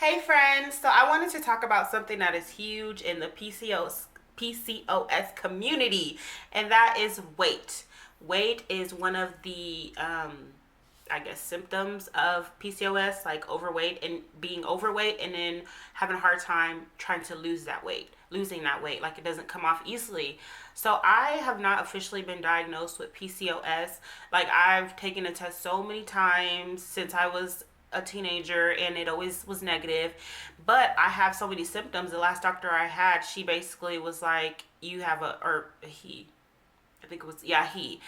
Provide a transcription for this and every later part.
Hey friends, so I wanted to talk about something that is huge in the PCOS community, and that is weight. Weight is one of the I guess symptoms of PCOS, like overweight and being overweight and then having a hard time trying to losing that weight, like it doesn't come off easily. So I have not officially been diagnosed with PCOS. Like I've taken a test so many times since I was a teenager and it always was negative, but I have so many symptoms. The last doctor I had, she basically was like, you have a, or he, I think it was, yeah, he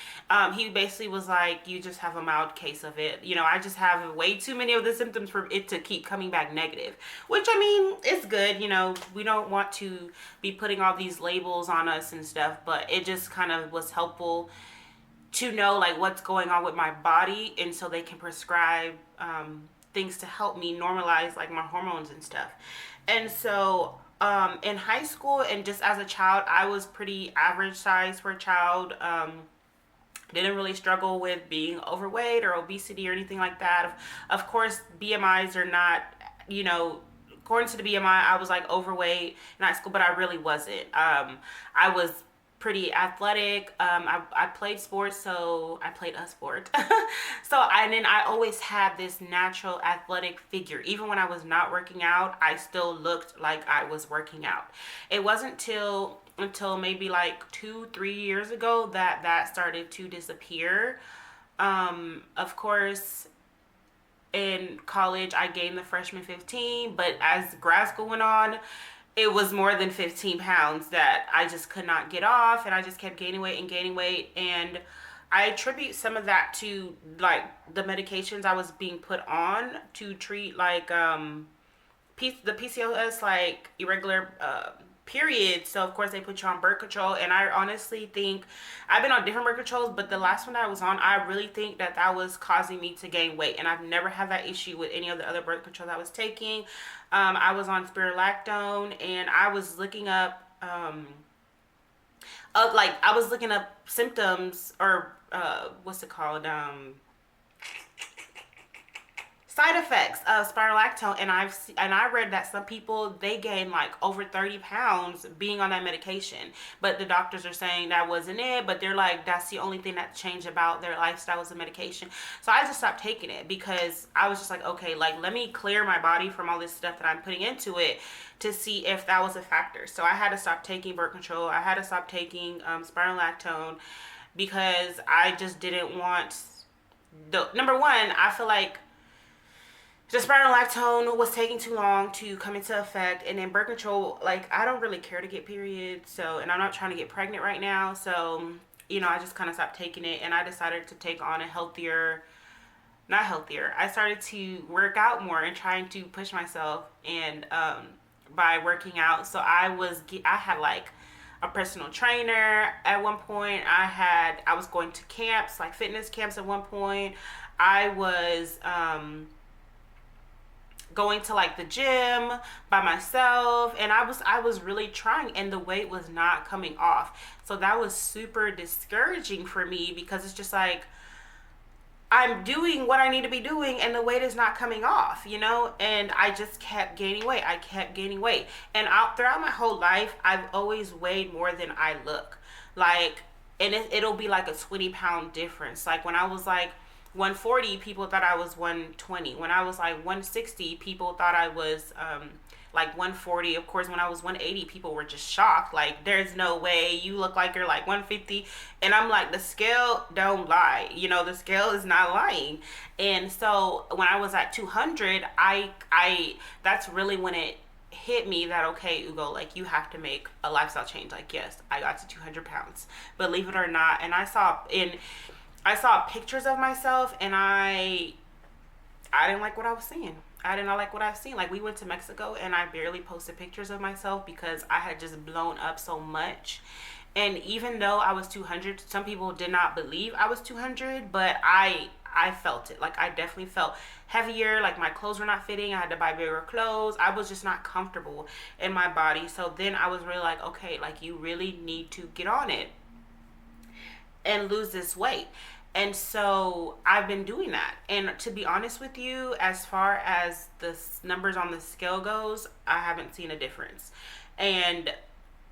basically was like, you just have a mild case of it. I just have way too many of the symptoms for it to keep coming back negative, which I mean, it's good. We don't want to be putting all these labels on us and stuff, but it just kind of was helpful to know like what's going on with my body, and so they can prescribe things to help me normalize like my hormones and stuff. And so in high school and just as a child, I was pretty average size for a child. Didn't really struggle with being overweight or obesity or anything like that. Of course, BMIs are not, you know, according to the BMI, I was like overweight in high school, but I really wasn't. I was pretty athletic. I played sports, so I played a sport. And then I always had this natural athletic figure. Even when I was not working out, I still looked like I was working out. It wasn't until maybe like 2 3 years ago that started to disappear. Of course, in college I gained the freshman 15, but as grad school went on, it was more than 15 pounds that I just could not get off, and I just kept gaining weight and gaining weight. And I attribute some of that to like the medications I was being put on to treat like the PCOS, like irregular period. So of course they put you on birth control, and I honestly think I've been on different birth controls, but the last one that I was on, I really think that was causing me to gain weight, and I've never had that issue with any of the other birth controls I was taking. I was on spironolactone, and I was looking up I was looking up symptoms, or what's it called, side effects of spironolactone, and I read that some people, they gain like over 30 pounds being on that medication, but the doctors are saying that wasn't it, but they're like that's the only thing that changed about their lifestyle was the medication. So I just stopped taking it because I was just like, okay, like let me clear my body from all this stuff that I'm putting into it to see if that was a factor. So I had to stop taking birth control. I had to stop taking spironolactone because I just didn't want the number one. I feel like the spironolactone was taking too long to come into effect, and then birth control, like I don't really care to get periods, so, and I'm not trying to get pregnant right now, so I just kind of stopped taking it, and I decided to take on a healthier, not healthier, I started to work out more and trying to push myself, and by working out, so I had like a personal trainer at one point. I was going to camps, like fitness camps at one point. I was going to like the gym by myself, and I was really trying, and the weight was not coming off. So that was super discouraging for me because it's just like I'm doing what I need to be doing and the weight is not coming off, and I just kept gaining weight. I kept gaining weight. And throughout my whole life, I've always weighed more than I look. Like, and it'll be like a 20-pound difference. Like when I was like 140, people thought I was 120. When I was like 160, people thought I was like 140. Of course, when I was 180, people were just shocked. Like, there's no way you look like you're like 150. And I'm like, the scale don't lie. The scale is not lying. And so when I was at 200, I that's really when it hit me that, okay, Ugo, like you have to make a lifestyle change. Like, yes, I got to 200 pounds, believe it or not. And I saw pictures of myself, and I didn't like what I was seeing. I did not like what I've seen. Like, we went to Mexico, and I barely posted pictures of myself because I had just blown up so much. And even though I was 200, some people did not believe I was 200, but I felt it. Like, I definitely felt heavier. Like, my clothes were not fitting. I had to buy bigger clothes. I was just not comfortable in my body. So then I was really like, okay, like you really need to get on it and lose this weight. And so I've been doing that. And to be honest with you, as far as the numbers on the scale goes, I haven't seen a difference. And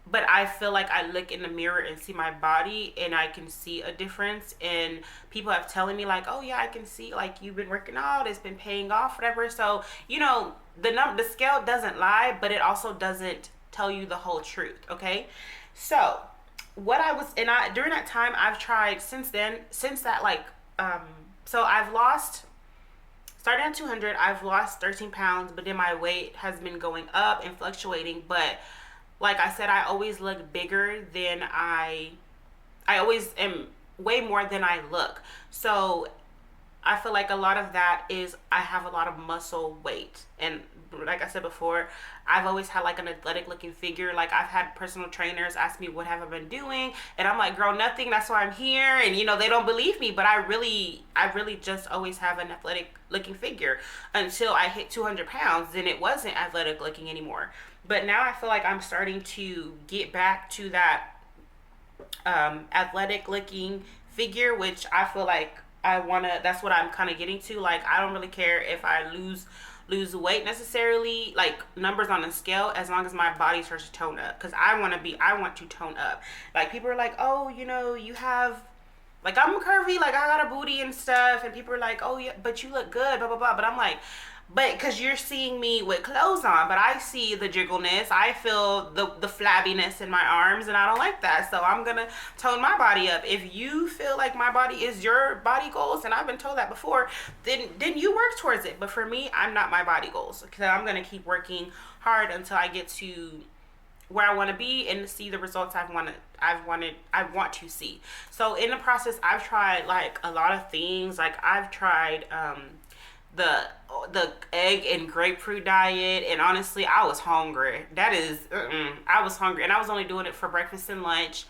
but I feel like I look in the mirror and see my body and I can see a difference, and people have telling me like, oh yeah, I can see like you've been working out, it's been paying off, whatever. So the scale doesn't lie, but it also doesn't tell you the whole truth. Okay, so what I was and I during that time I've tried since that like so I've lost starting at 200, I've lost 13 pounds, but then my weight has been going up and fluctuating. But like I said, I always look bigger than I always am way more than I look. So I feel like a lot of that is I have a lot of muscle weight. And like I said before, I've always had like an athletic looking figure. Like I've had personal trainers ask me what have I been doing, and I'm like, girl, nothing. That's why I'm here. And they don't believe me, but I really just always have an athletic looking figure until I hit 200 pounds. Then it wasn't athletic looking anymore. But now I feel like I'm starting to get back to that athletic looking figure, which I feel like that's what I'm kind of getting to. Like I don't really care if I lose weight necessarily, like numbers on the scale, as long as my body starts to tone up, because I want to tone up. Like people are like, oh, you have, like, I'm curvy, like I got a booty and stuff, and people are like, oh yeah, but you look good, blah blah blah. But I'm like, but because you're seeing me with clothes on, but I see the jiggleness, I feel the flabbiness in my arms, and I don't like that. So I'm gonna tone my body up. If you feel like my body is your body goals, and I've been told that before, then you work towards it. But for me, I'm not my body goals, because I'm gonna keep working hard until I get to where I want to be and see the results I want to see. So in the process, I've tried like a lot of things. Like I've tried the egg and grapefruit diet, and honestly I was hungry. I was hungry, and I was only doing it for breakfast and lunch.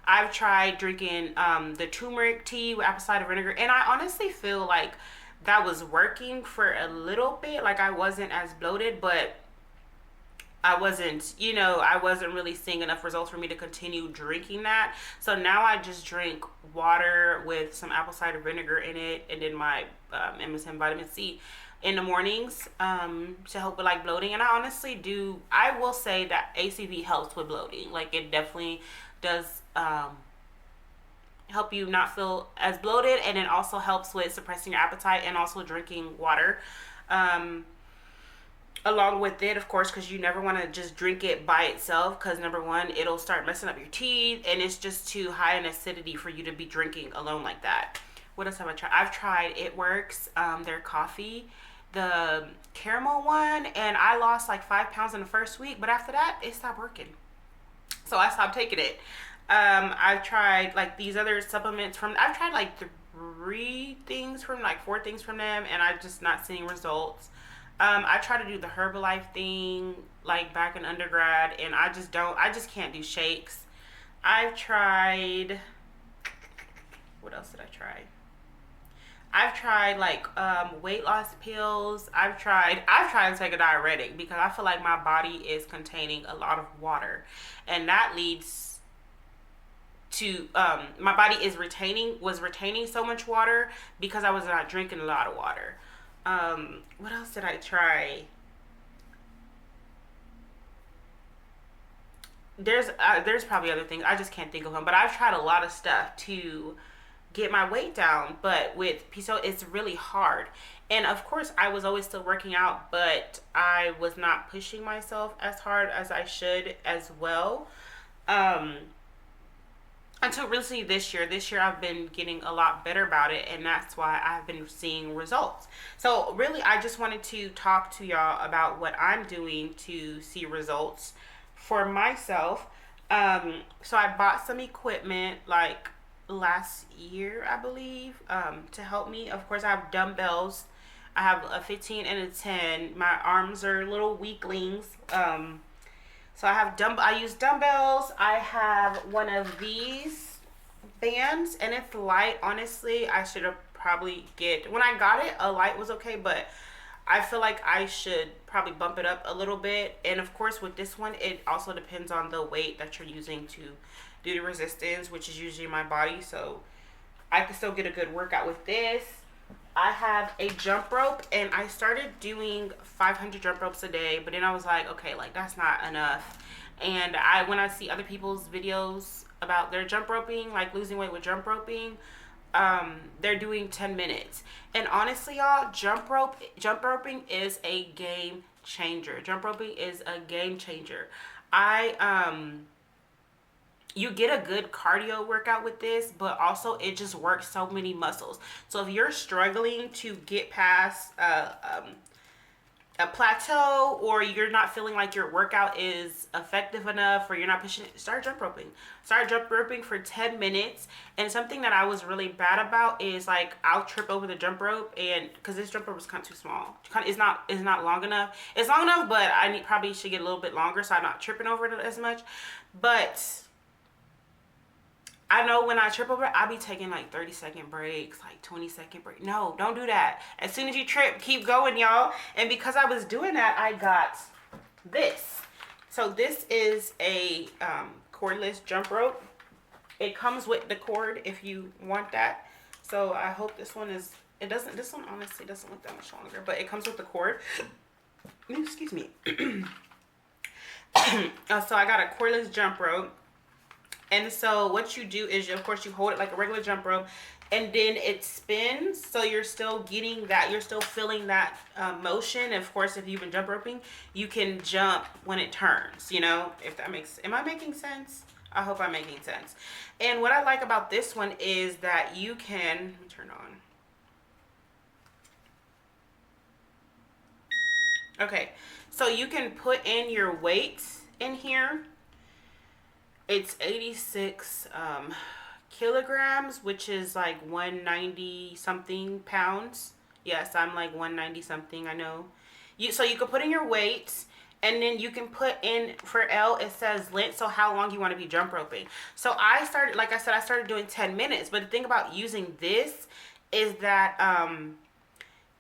I've tried drinking the turmeric tea with apple cider vinegar, and I honestly feel like that was working for a little bit. Like I wasn't as bloated, but I wasn't really seeing enough results for me to continue drinking that. So now I just drink water with some apple cider vinegar in it, and then my MSM vitamin C in the mornings to help with like bloating. And I will say that ACV helps with bloating. Like it definitely does help you not feel as bloated, and it also helps with suppressing your appetite and also drinking water. Along with it, of course, because you never want to just drink it by itself, because number one, it'll start messing up your teeth, and it's just too high in acidity for you to be drinking alone like that. What else have I tried? I've tried It Works, their coffee, the caramel one, and I lost like 5 pounds in the first week, but after that it stopped working, so I stopped taking it. I've tried like these other supplements I've tried like 4 things from them, and I'm just not seeing results. I try to do the Herbalife thing like back in undergrad, and I just can't do shakes. I've tried, what else did I try? I've tried like weight loss pills. I've tried to take a diuretic, because I feel like my body is containing a lot of water, and that leads to my body was retaining so much water because I was not drinking a lot of water. What else did I try? There's probably other things, I just can't think of them, but I've tried a lot of stuff to get my weight down. But with PCOS, it's really hard. And of course, I was always still working out, but I was not pushing myself as hard as I should as well. Until recently this year I've been getting a lot better about it, and that's why I've been seeing results. So really, I just wanted to talk to y'all about what I'm doing to see results for myself. So I bought some equipment like last year, I believe, to help me. Of course, I have dumbbells. I have a 15 and a 10. My arms are little weaklings. So I use dumbbells. I have one of these bands, and it's light. Honestly, I should have probably when I got it, a light was okay, but I feel like I should probably bump it up a little bit. And of course, with this one, it also depends on the weight that you're using to do the resistance, which is usually my body. So I can still get a good workout with this. I have a jump rope, and I started doing 500 jump ropes a day, but then I was like, okay, like that's not enough. And when I see other people's videos about their jump roping, like losing weight with jump roping, they're doing 10 minutes. And honestly, y'all, jump roping is a game changer. Jump roping is a game changer. You get a good cardio workout with this, but also it just works so many muscles. So if you're struggling to get past a plateau, or you're not feeling like your workout is effective enough, or you're not pushing it, start jump roping. Start jump roping for 10 minutes. And something that I was really bad about is like I'll trip over the jump rope, and because this jump rope is kind of too small. It's not long enough. It's long enough, but probably should get a little bit longer so I'm not tripping over it as much. But I know when I trip over it, I'll be taking like 30-second breaks, like 20-second break. No, don't do that. As soon as you trip, keep going, y'all. And because I was doing that, I got this. So this is a cordless jump rope. It comes with the cord if you want that. So I hope this one this one honestly doesn't look that much longer, but it comes with the cord. Excuse me. So I got a cordless jump rope. And so what you do is, of course, you hold it like a regular jump rope, and then it spins. So you're still getting that, you're still feeling that motion. And of course, if you've been jump roping, you can jump when it turns, you know, if that am I making sense? I hope I'm making sense. And what I like about this one is that you can, let me turn on. Okay, so you can put in your weights in here. It's 86 kilograms, which is like 190 something pounds. Yes, I'm like 190 something, I know. So you can put in your weights, and then you can put in, for L, it says length, so how long you want to be jump roping. So I started doing 10 minutes. But the thing about using this is that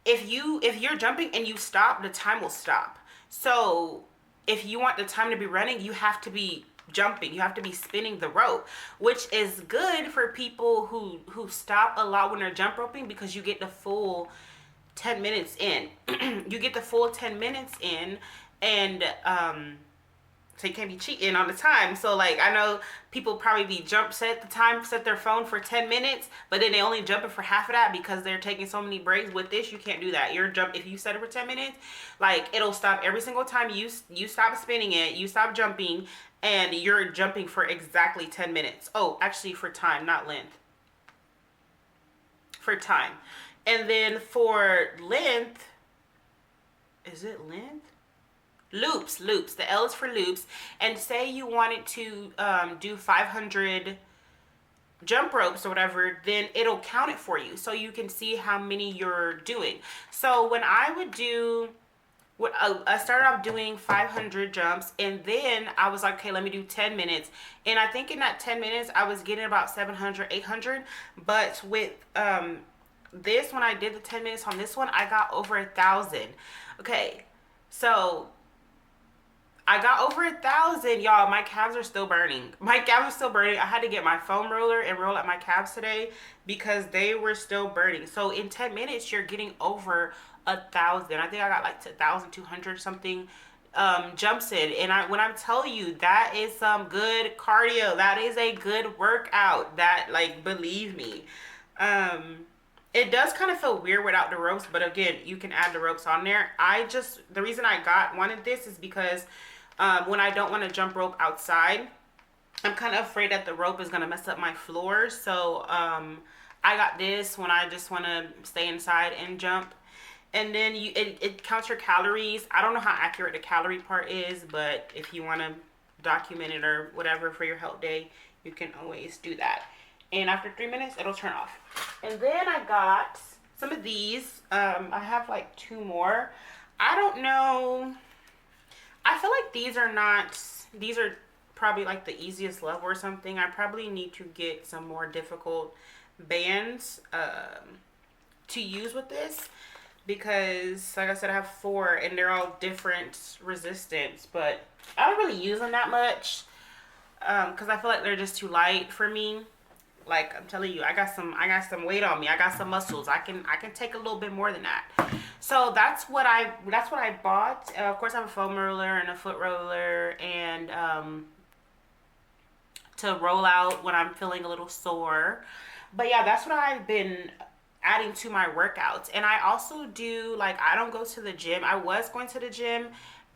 if you're jumping and you stop, the time will stop. So if you want the time to be running, you have to be jumping, you have to be spinning the rope, which is good for people who stop a lot when they're jump roping, because you get the full 10 minutes in. You get the full 10 minutes in, and so you can't be cheating on the time. So like, I know people probably be set their phone for 10 minutes, but then they only jumping for half of that because they're taking so many breaks. With this, you can't do that. If you set it for 10 minutes, like it'll stop every single time you stop spinning it, you stop jumping, and you're jumping for exactly 10 minutes. Oh, actually for time, not length. For time. And then for length, is it length? Loops. The L is for loops. And say you wanted to do 500 jump ropes or whatever, then it'll count it for you, so you can see how many you're doing. So when I would do, I started off doing 500 jumps, and then I was like, okay, let me do 10 minutes. And I think in that 10 minutes, I was getting about 700, 800. But with this, when I did the 10 minutes on this one, I got over 1,000. Okay, so I got over 1,000, y'all. My calves are still burning. I had to get my foam roller and roll up my calves today because they were still burning. So in 10 minutes, you're getting over 1,000. I think I got like 1,200 something jumps in. And when I'm telling you, that is some good cardio. That is a good workout. That, like, believe me. It does kind of feel weird without the ropes, but again, you can add the ropes on there. The reason I wanted this is because when I don't want to jump rope outside, I'm kind of afraid that the rope is going to mess up my floor. So I got this when I just want to stay inside and jump. And then it counts your calories. I don't know how accurate the calorie part is, but if you want to document it or whatever for your health day, you can always do that. And after 3 minutes, it'll turn off. And then I got some of these. I have like 2 more. I don't know. I feel like these are probably like the easiest level or something. I probably need to get some more difficult bands to use with this, because like I said, I have 4 and they're all different resistance, but I don't really use them that much because I feel like they're just too light for me. Like I'm telling you, I got some weight on me. I got some muscles. I can take a little bit more than that. So that's what I bought. Of course, I have a foam roller and a foot roller, and to roll out when I'm feeling a little sore. But yeah, that's what I've been adding to my workouts. And I also do, like, I don't go to the gym. I was going to the gym,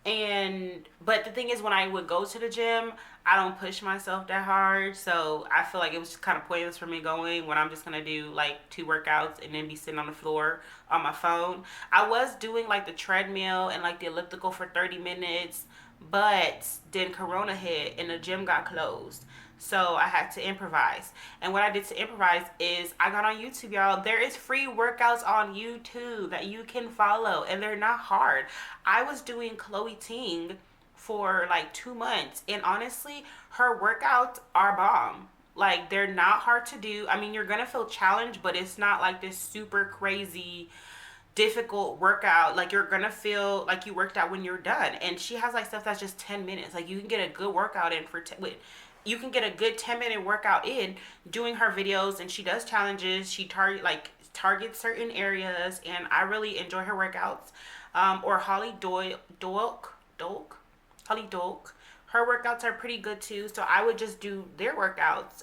and but the thing is, when I would go to the gym, I don't push myself that hard. So I feel like it was just kind of pointless for me going when I'm just gonna do like two workouts and then be sitting on the floor on my phone. I was doing like the treadmill and like the elliptical for 30 minutes, but then Corona hit and the gym got closed. So I had to improvise. And what I did to improvise is I got on YouTube, y'all. There is free workouts on YouTube that you can follow, and they're not hard. I was doing Chloe Ting for like 2 months, and honestly, her workouts are bomb. Like, they're not hard to do. I mean, you're gonna feel challenged, but it's not like this super crazy difficult workout. Like, you're gonna feel like you worked out when you're done. And she has like stuff that's just 10 minutes. Like, you can get a good workout in for you can get a good 10-minute workout in doing her videos. And she does challenges. She targets certain areas, and I really enjoy her workouts. Or Holly Dolk, Holly Dolk. Her workouts are pretty good too. So I would just do their workouts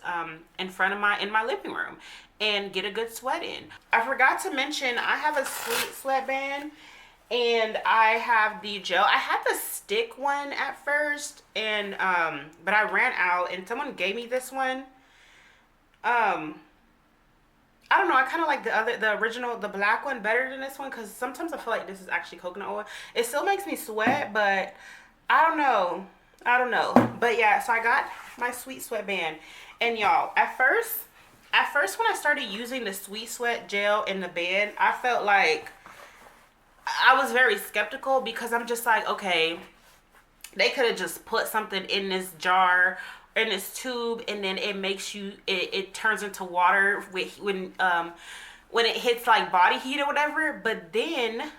in my living room and get a good sweat in. I forgot to mention I have a sweet sweatband, and I have the gel. I had the stick one at first, and but I ran out, and someone gave me this one. Um I don't know. I kind of like the original, the black one better than this one, because sometimes I feel like this is actually coconut oil. It still makes me sweat, but I don't know. I don't know. But yeah, so I got my sweet sweatband, and y'all, at first when I started using the sweet sweat gel in the bed, I felt like I was very skeptical, because I'm just like, okay, they could have just put something in this jar, in this tube, and then it turns into water when it hits like body heat or whatever. But then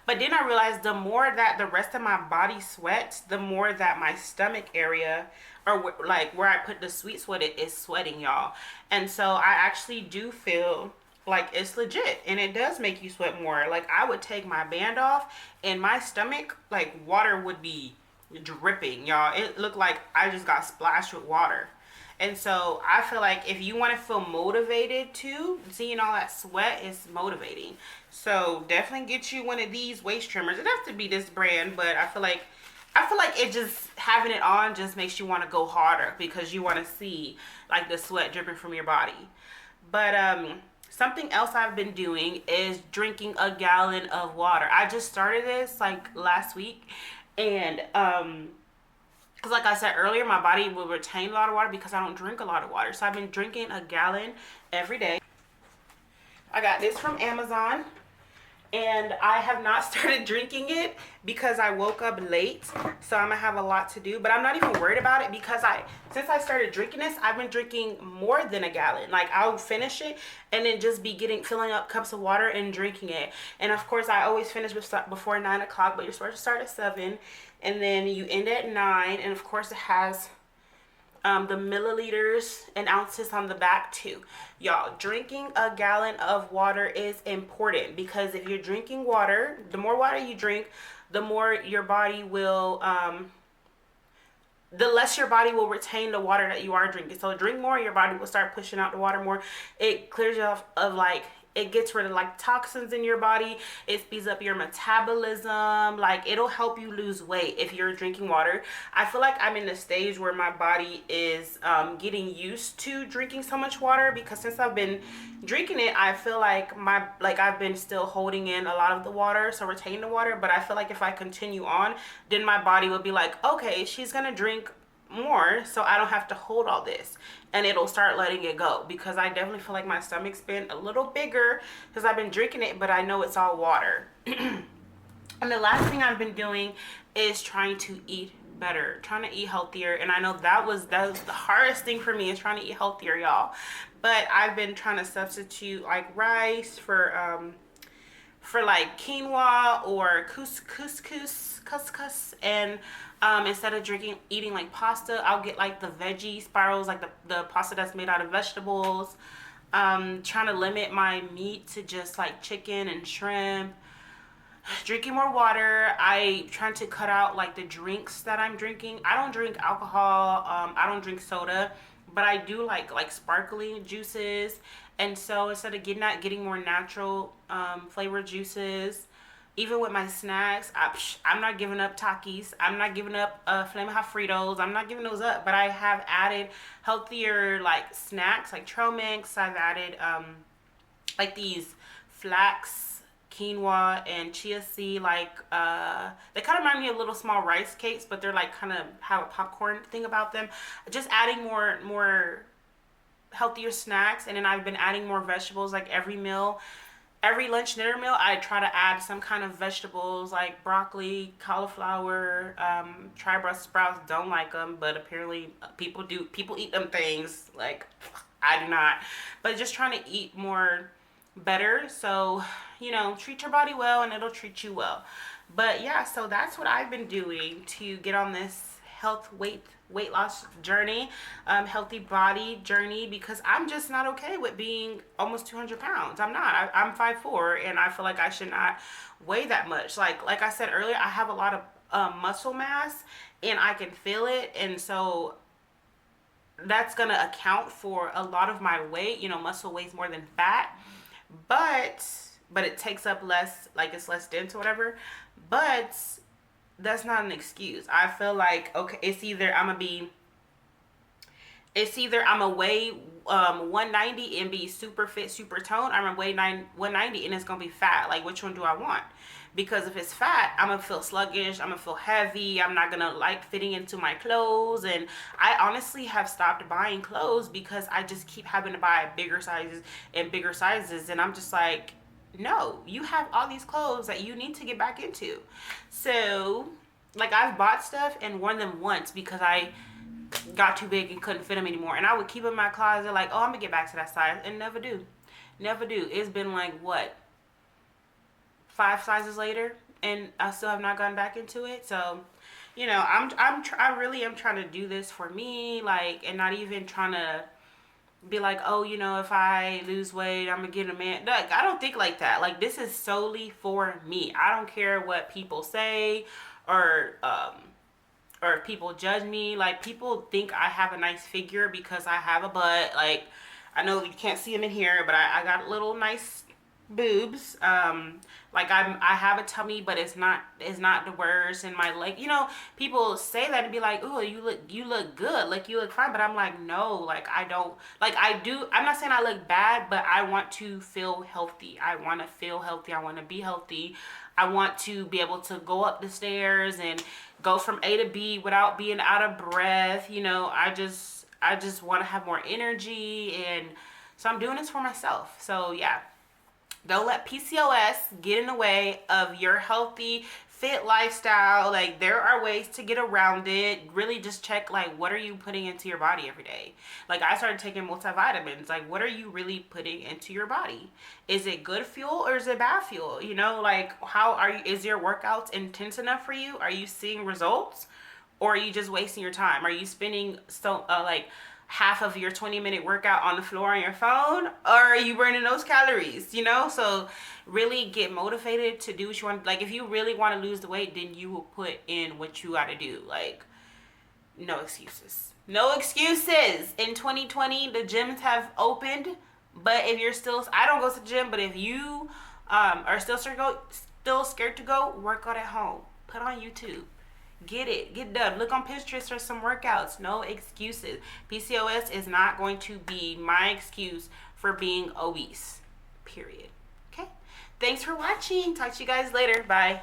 I realized the more that the rest of my body sweats, the more that my stomach area, or like where I put the sweet sweat, it is sweating, y'all. And so I actually do feel like it's legit, and it does make you sweat more. Like, I would take my band off, and my stomach, like, water would be dripping, y'all. It looked like I just got splashed with water. And so I feel like if you want to feel motivated too, seeing all that sweat is motivating. So definitely get you one of these waist trimmers. It has to be this brand, but I feel like it just, having it on just makes you want to go harder, because you want to see like the sweat dripping from your body. But something else I've been doing is drinking a gallon of water. I just started this like last week, and because like I said earlier, my body will retain a lot of water because I don't drink a lot of water. So I've been drinking a gallon every day. I got this from Amazon, and I have not started drinking it because I woke up late, so I'm gonna have a lot to do. But I'm not even worried about it, because since I started drinking this, I've been drinking more than a gallon. Like, I'll finish it and then just be filling up cups of water and drinking it. And of course, I always finish before 9 o'clock, but you're supposed to start at 7, and then you end at 9. And of course, it has the milliliters and ounces on the back too. Y'all, drinking a gallon of water is important, because if you're drinking water, the more water you drink, the more your body will the less your body will retain the water that you are drinking. So drink more, your body will start pushing out the water more. It clears you off of, like, it gets rid of like toxins in your body. It speeds up your metabolism. Like, it'll help you lose weight if you're drinking water. I feel like I'm in the stage where my body is getting used to drinking so much water, because since I've been drinking it, I feel like I've been still holding in a lot of the water, so retain the water. But I feel like if I continue on, then my body will be like, okay, she's gonna drink more, so I don't have to hold all this, and it'll start letting it go, because I definitely feel like my stomach's been a little bigger because I've been drinking it, but I know it's all water. And the last thing I've been doing is trying to eat better, trying to eat healthier. And I know that was the hardest thing for me, is trying to eat healthier, y'all. But I've been trying to substitute like rice for like quinoa or couscous, and Instead of eating like pasta, I'll get like the veggie spirals, like the pasta that's made out of vegetables. Trying to limit my meat to just like chicken and shrimp. Drinking more water. I trying to cut out like the drinks that I'm drinking. I don't drink alcohol. I don't drink soda, but I do like sparkling juices. And so instead of getting more natural flavored juices, even with my snacks, I'm not giving up Takis. I'm not giving up Flamin' Hot Fritos. I'm not giving those up. But I have added healthier like snacks like trail mix. I've added like these flax, quinoa, and chia seed. Like they kind of remind me of little small rice cakes, but they're like kind of have a popcorn thing about them. Just adding more healthier snacks, and then I've been adding more vegetables like every meal. Every lunch dinner meal, I try to add some kind of vegetables like broccoli, cauliflower, try Brussels sprouts. Don't like them, but apparently people do. People eat them things. Like I do not. But just trying to eat more better. So, treat your body well and it'll treat you well. But yeah, so that's what I've been doing to get on this weight loss journey, healthy body journey, because I'm just not okay with being almost 200 pounds. I'm not. I'm 5'4", and I feel like I should not weigh that much. Like I said earlier, I have a lot of muscle mass, and I can feel it, and so that's gonna account for a lot of my weight. Muscle weighs more than fat, but it takes up less, like it's less dense or whatever. But that's not an excuse. I feel like, okay, it's either I'm gonna weigh 190 and be super fit, super toned, I'm gonna weigh 190 and it's gonna be fat. Like, which one do I want? Because if it's fat, I'm gonna feel sluggish, I'm gonna feel heavy, I'm not gonna like fitting into my clothes. And I honestly have stopped buying clothes because I just keep having to buy bigger sizes and bigger sizes, and I'm just like, no, you have all these clothes that you need to get back into. So, like, I've bought stuff and worn them once because I got too big and couldn't fit them anymore. And I would keep them in my closet like, oh, I'm going to get back to that size. And never do. Never do. It's been like, what, 5 sizes later? And I still have not gone back into it. So, I really am trying to do this for me. Like, and not even trying to be like, oh, if I lose weight, I'm gonna get a man. Like, I don't think like that. Like, this is solely for me. I don't care what people say or if people judge me. Like, people think I have a nice figure because I have a butt. Like, I know you can't see them in here, but I got little nice boobs. Like, I have a tummy, but it's not the worst. And my leg, people say that and be like, "Ooh, you look good, like you look fine." But I'm like, no, like I don't, like I do. I'm not saying I look bad, but I want to feel healthy. I want to feel healthy. I want to be healthy. I want to be able to go up the stairs and go from A to B without being out of breath. I just want to have more energy, and so I'm doing this for myself. So yeah. Don't let PCOS get in the way of your healthy, fit lifestyle. Like, there are ways to get around it. Really just check, like, what are you putting into your body every day? Like, I started taking multivitamins. Like, what are you really putting into your body? Is it good fuel or is it bad fuel? Like, is your workouts intense enough for you? Are you seeing results? Or are you just wasting your time? Are you spending half of your 20-minute workout on the floor on your phone, or are you burning those calories? So really get motivated to do what you want. Like, if you really want to lose the weight, then you will put in what you got to do. Like, no excuses. In 2020, the gyms have opened, but if you're still, I don't go to the gym, but if you are still scared to go, work out at home. Put on YouTube. Get done. Look on Pinterest for some workouts. No excuses. PCOS is not going to be my excuse for being obese. Period. Okay? Thanks for watching. Talk to you guys later. Bye.